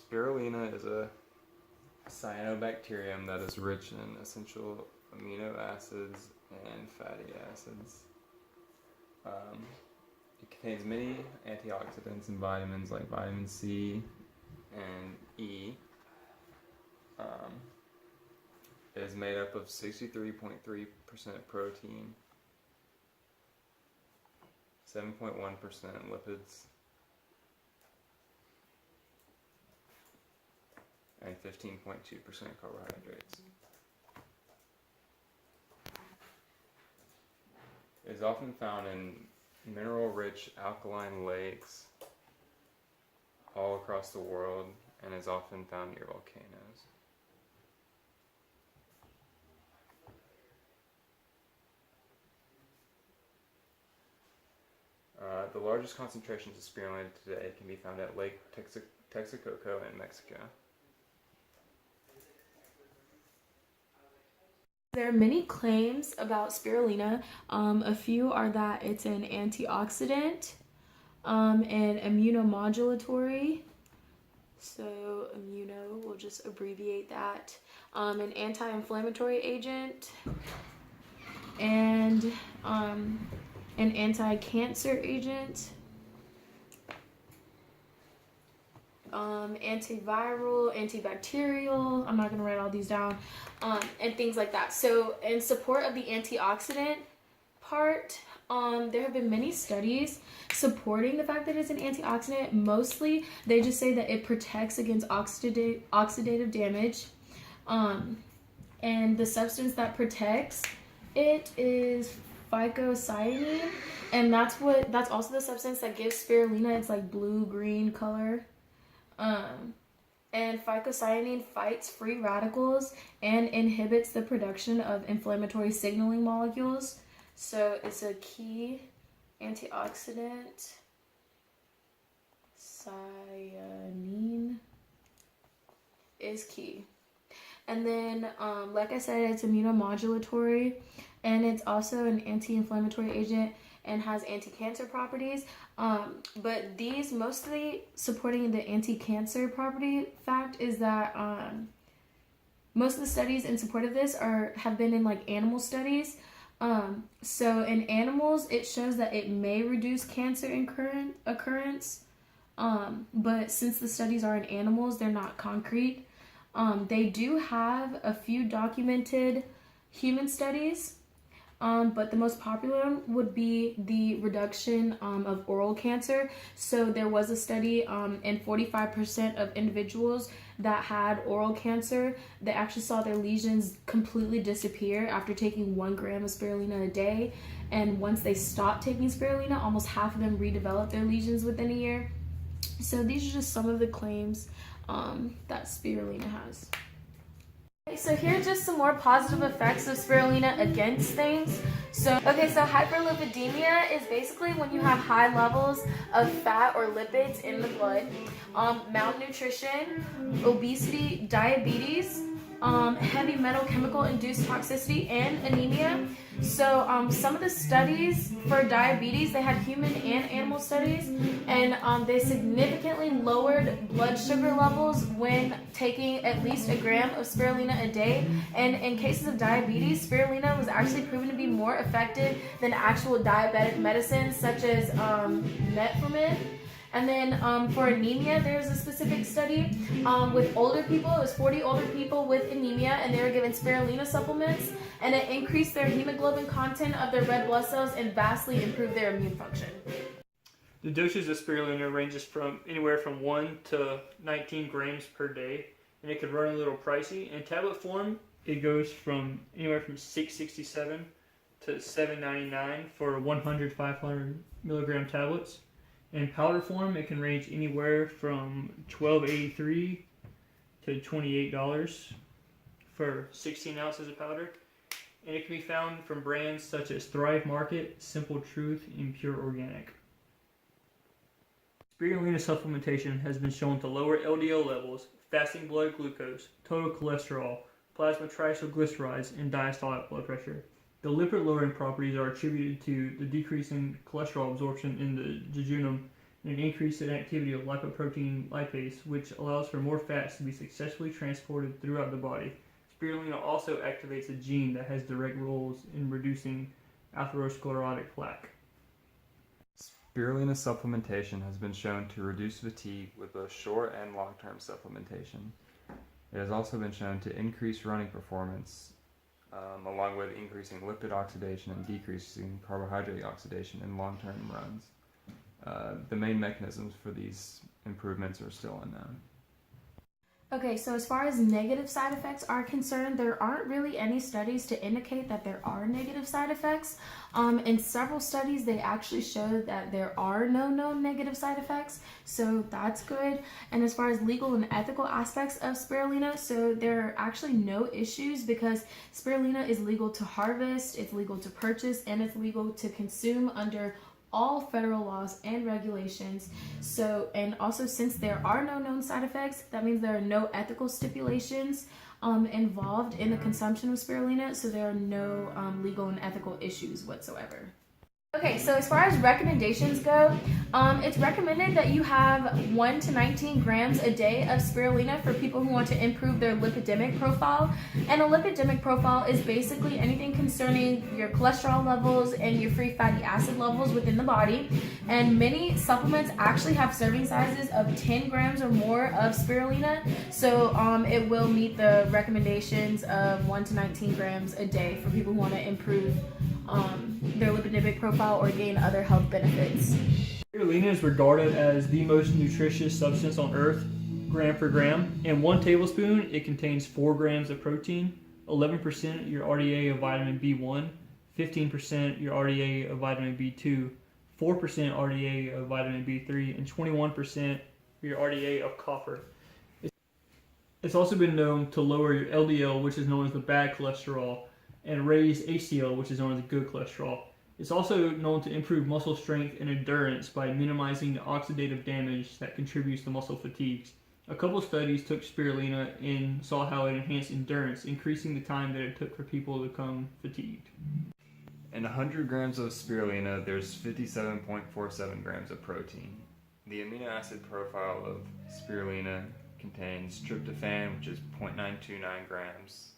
Spirulina is a cyanobacterium that is rich in essential amino acids and fatty acids. It contains many antioxidants and vitamins like vitamin C and E. It is made up of 63.3% protein, 7.1% lipids, and 15.2% carbohydrates. It is often found in mineral-rich alkaline lakes all across the world and is often found near volcanoes. The largest concentrations of spirulina today can be found at Lake Texcoco in Mexico. There are many claims about spirulina. A few are that it's an antioxidant and immunomodulatory. So immuno, we'll just abbreviate that. An anti-inflammatory agent and an anti-cancer agent, antiviral, antibacterial, I'm not going to write all these down, and things like that. So in support of the antioxidant part, there have been many studies supporting the fact that it's an antioxidant. Mostly they just say that it protects against oxidative damage, and the substance that protects it is phycocyanin, and that's also the substance that gives spirulina its like blue-green color. And phycocyanin fights free radicals and inhibits the production of inflammatory signaling molecules. So it's a key antioxidant. Cyanin is key. And then, like I said, it's immunomodulatory, and it's also an anti-inflammatory agent and has anti-cancer properties. But these mostly supporting the anti-cancer property fact is that most of the studies in support of this have been in like animal studies. So in animals, it shows that it may reduce cancer occurrence. But since the studies are in animals, they're not concrete. They do have a few documented human studies, but the most popular one would be the reduction of oral cancer. So there was a study in 45% of individuals that had oral cancer. They actually saw their lesions completely disappear after taking 1 gram of spirulina a day. And once they stopped taking spirulina, almost half of them redeveloped their lesions within a year. So these are just some of the claims that spirulina has. Okay, so here are just some more positive effects of spirulina against things. So hyperlipidemia is basically when you have high levels of fat or lipids in the blood. Malnutrition, obesity, diabetes, heavy metal chemical induced toxicity, and anemia. So some of the studies for diabetes, they had human and animal studies, and they significantly lowered blood sugar levels when taking at least 1 gram of spirulina a day. And in cases of diabetes, spirulina was actually proven to be more effective than actual diabetic medicines such as metformin. And then for anemia, there's a specific study with older people. It was 40 older people with anemia, and they were given spirulina supplements, and it increased their hemoglobin content of their red blood cells and vastly improved their immune function. The dosage of spirulina ranges from anywhere from 1 to 19 grams per day, and it could run a little pricey. In tablet form, it goes from anywhere from $6.67 to $7.99 for 100 500 milligram tablets. In powder form, it can range anywhere from $12.83 to $28 for 16 ounces of powder. And it can be found from brands such as Thrive Market, Simple Truth, and Pure Organic. Spirulina supplementation has been shown to lower LDL levels, fasting blood glucose, total cholesterol, plasma triglycerides, and diastolic blood pressure. The lipid-lowering properties are attributed to the decrease in cholesterol absorption in the jejunum and an increase in activity of lipoprotein lipase, which allows for more fats to be successfully transported throughout the body. Spirulina also activates a gene that has direct roles in reducing atherosclerotic plaque. Spirulina supplementation has been shown to reduce fatigue with both short and long-term supplementation. It has also been shown to increase running performance, along with increasing lipid oxidation and decreasing carbohydrate oxidation in long-term runs. The main mechanisms for these improvements are still unknown. Okay, so as far as negative side effects are concerned, there aren't really any studies to indicate that there are negative side effects. In several studies, they actually show that there are no known negative side effects, so that's good. And as far as legal and ethical aspects of spirulina, so there are actually no issues because spirulina is legal to harvest, it's legal to purchase, and it's legal to consume under all federal laws and regulations. So, and also since there are no known side effects, that means there are no ethical stipulations involved in the consumption of spirulina, so there are no legal and ethical issues whatsoever. Okay, so as far as recommendations go, it's recommended that you have 1 to 19 grams a day of spirulina for people who want to improve their lipidemic profile. And a lipidemic profile is basically anything concerning your cholesterol levels and your free fatty acid levels within the body. And many supplements actually have serving sizes of 10 grams or more of spirulina. So it will meet the recommendations of 1 to 19 grams a day for people who want to improve their lipidemic profile or gain other health benefits. Spirulina is regarded as the most nutritious substance on earth, gram per gram. In 1 tablespoon, it contains 4 grams of protein, 11% your RDA of vitamin B1, 15% your RDA of vitamin B2, 4% RDA of vitamin B3, and 21% your RDA of copper. It's also been known to lower your LDL, which is known as the bad cholesterol, and raise HDL, which is known as the good cholesterol. It's also known to improve muscle strength and endurance by minimizing the oxidative damage that contributes to muscle fatigues. A couple studies took spirulina and saw how it enhanced endurance, increasing the time that it took for people to become fatigued. In 100 grams of spirulina, there's 57.47 grams of protein. The amino acid profile of spirulina contains tryptophan, which is 0.929 grams.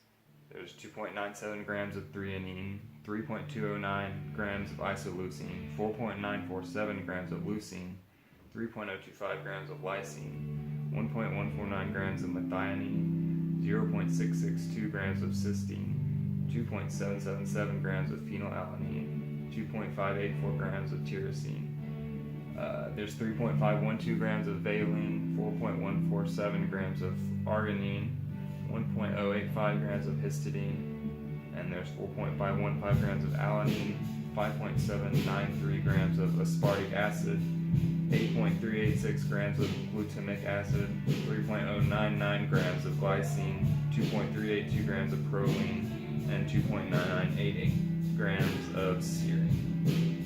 There's 2.97 grams of threonine, 3.209 grams of isoleucine, 4.947 grams of leucine, 3.025 grams of lysine, 1.149 grams of methionine, 0.662 grams of cysteine, 2.777 grams of phenylalanine, 2.584 grams of tyrosine. There's 3.512 grams of valine, 4.147 grams of arginine, 1.085 grams of histidine, and there's 4.515 grams of alanine, 5.793 grams of aspartic acid, 8.386 grams of glutamic acid, 3.099 grams of glycine, 2.382 grams of proline, and 2.9988 grams of serine.